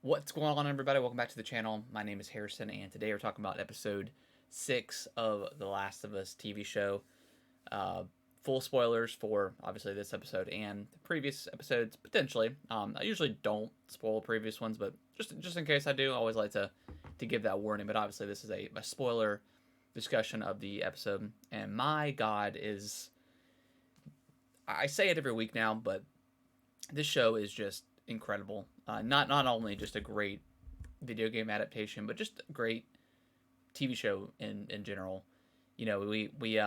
What's going on, everybody? Welcome back to the channel. My name is Harrison, and today we're talking about episode 6 of The Last of Us TV show. Uh, Full spoilers for obviously this episode and the previous episodes potentially. I usually don't spoil previous ones, but just in case I do, I always like to give that warning. But obviously, this is a spoiler discussion of the episode, and my God, is I say it every week now, but this show is just incredible. Not only just a great video game adaptation, but just a great TV show in general. You know, we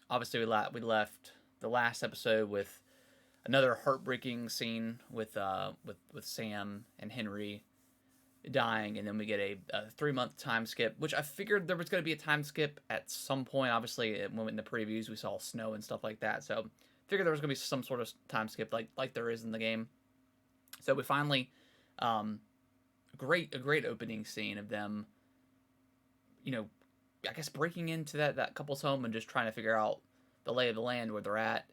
obviously we left the last episode with another heartbreaking scene with Sam and Henry dying, and then we get a 3 month time skip, which I figured there was going to be a time skip at some point. Obviously, when in the previews we saw snow and stuff like that, so figured there was going to be some sort of time skip like there is in the game. So we finally, um, a great opening scene of them, you know, I guess breaking into that couple's home and just trying to figure out the lay of the land where they're at,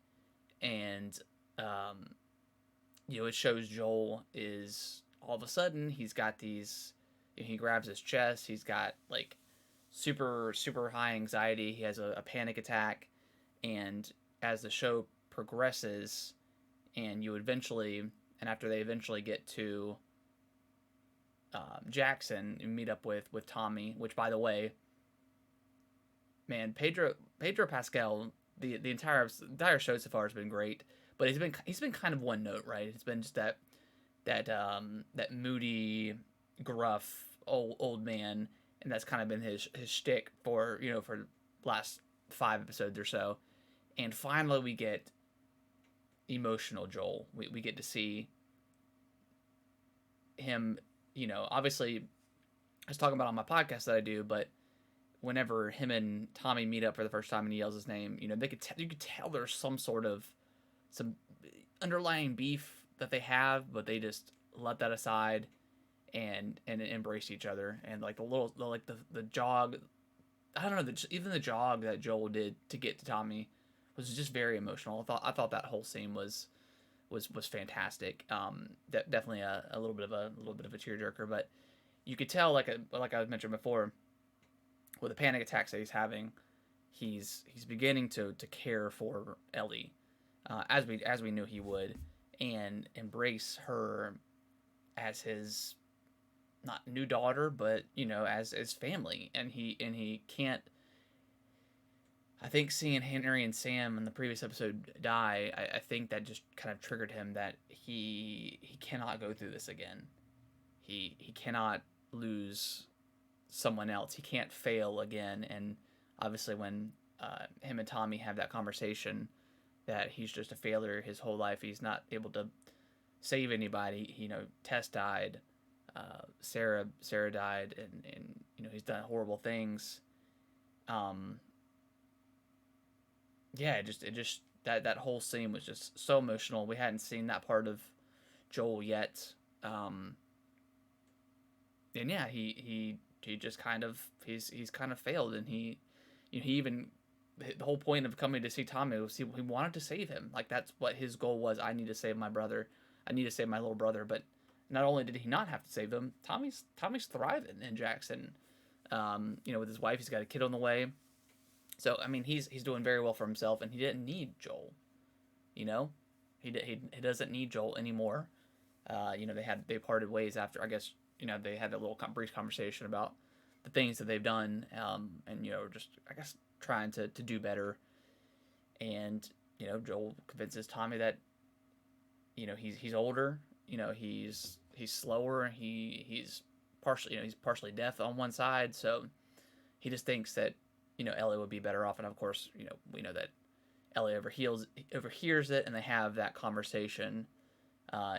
and um, it shows Joel is all of a sudden he's got these. He grabs his chest. He's got like super high anxiety. He has a panic attack, and as the show progresses, and you eventually, and after they eventually get to Jackson and meet up with Tommy, which by the way, man, Pedro Pascal, the entire show so far has been great, but he's been kind of one note, right? It's been just that moody, gruff old man, and that's kind of been his shtick for for last 5 episodes or so. And finally, we get emotional Joel. We get to see him. Obviously, I was talking about on my podcast that I do, but whenever him and Tommy meet up for the first time and he yells his name, you could tell there's some underlying beef that they have, but they just let that aside and embrace each other. And like the jog, I don't know, even the jog that Joel did to get to Tommy was just very emotional. I thought that whole scene was fantastic. Definitely a little bit of a tearjerker, but you could tell like I mentioned before, with the panic attacks that he's having, he's beginning to care for Ellie, as we knew he would, and embrace her as his not new daughter, but as family, and he can't. I think seeing Henry and Sam in the previous episode die, I think that just kind of triggered him that he cannot go through this again. He cannot lose someone else. He can't fail again. And obviously, when him and Tommy have that conversation, that he's just a failure his whole life. He's not able to save anybody. Tess died, Sarah died, and he's done horrible things. Um, yeah, it just that whole scene was just so emotional. We hadn't seen that part of Joel yet. Um, and yeah, he just kind of he's kind of failed, and he even the whole point of coming to see Tommy was he wanted to save him. Like that's what his goal was. I need to save my brother. I need to save my little brother. But not only did he not have to save him, Tommy's thriving in Jackson. With his wife, he's got a kid on the way. So I mean, he's doing very well for himself, and he didn't need Joel. You know, he doesn't need Joel anymore. They parted ways after, I guess, they had a little brief conversation about the things that they've done, and just, I guess, trying to do better. And Joel convinces Tommy that he's older. He's slower. He's partially deaf on one side, so he just thinks that Ellie would be better off. And of course, we know that Ellie overhears it, and they have that conversation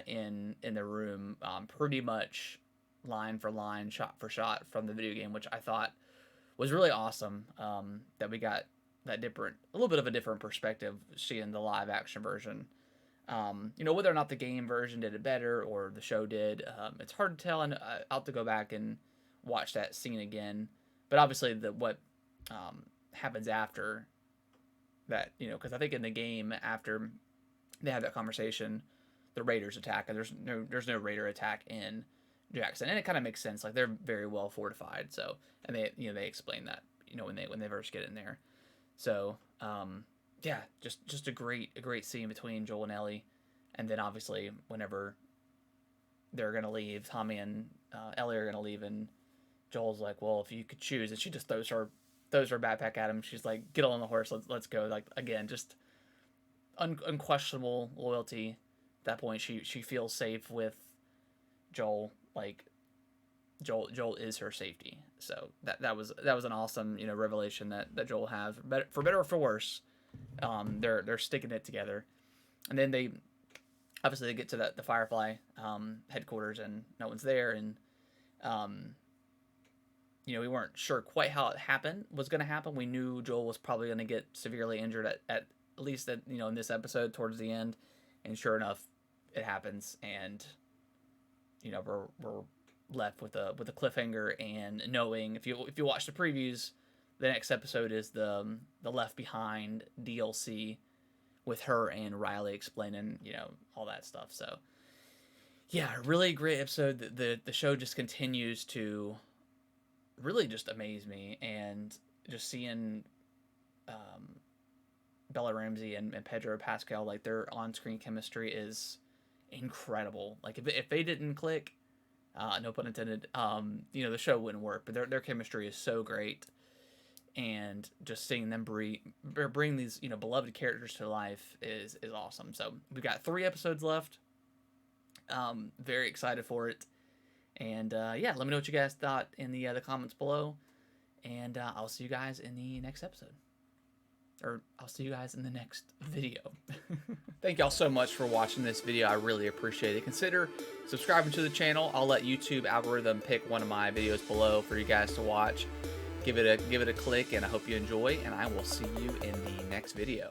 in the room, pretty much line for line, shot for shot from the video game, which I thought was really awesome. That we got a little bit of a different perspective seeing the live action version. Whether or not the game version did it better or the show did, it's hard to tell, and I'll have to go back and watch that scene again. But obviously, what happens after that, because I think in the game, after they have that conversation, the Raiders attack, and there's no Raider attack in Jackson, and it kind of makes sense. Like they're very well fortified, so and they explain that when they first get in there. So yeah, just a great scene between Joel and Ellie, and then obviously whenever they're gonna leave, Tommy and Ellie are gonna leave, and Joel's like, well, if you could choose, and she just throws her backpack at him. She's like, get on the horse, let's go. Like again, just unquestionable loyalty. At that point, she feels safe with Joel. Like Joel is her safety. So that was an awesome revelation that Joel has, for better or for worse. They're sticking it together, and then they obviously they get to the Firefly headquarters, and no one's there, and we weren't sure quite how it was going to happen. We knew Joel was probably going to get severely injured at least in this episode towards the end, and sure enough, it happens, and we're left with a cliffhanger, and knowing if you watch the previews, the next episode is the Left Behind DLC with her and Riley explaining all that stuff. So yeah, really great episode. The show just continues to really just amaze me, and just seeing Bella Ramsey and Pedro Pascal, like their on-screen chemistry is incredible. Like if they didn't click, no pun intended, the show wouldn't work. But their chemistry is so great, and just seeing them bring these beloved characters to life is awesome. So we've got 3 episodes left. Very excited for it, and yeah, let me know what you guys thought in the comments below, and I'll see you guys in the next episode. Or I'll see you guys in the next video. Thank y'all so much for watching this video. I really appreciate it. Consider subscribing to the channel. I'll let YouTube algorithm pick one of my videos below for you guys to watch. Give it a click, and I hope you enjoy, and I will see you in the next video.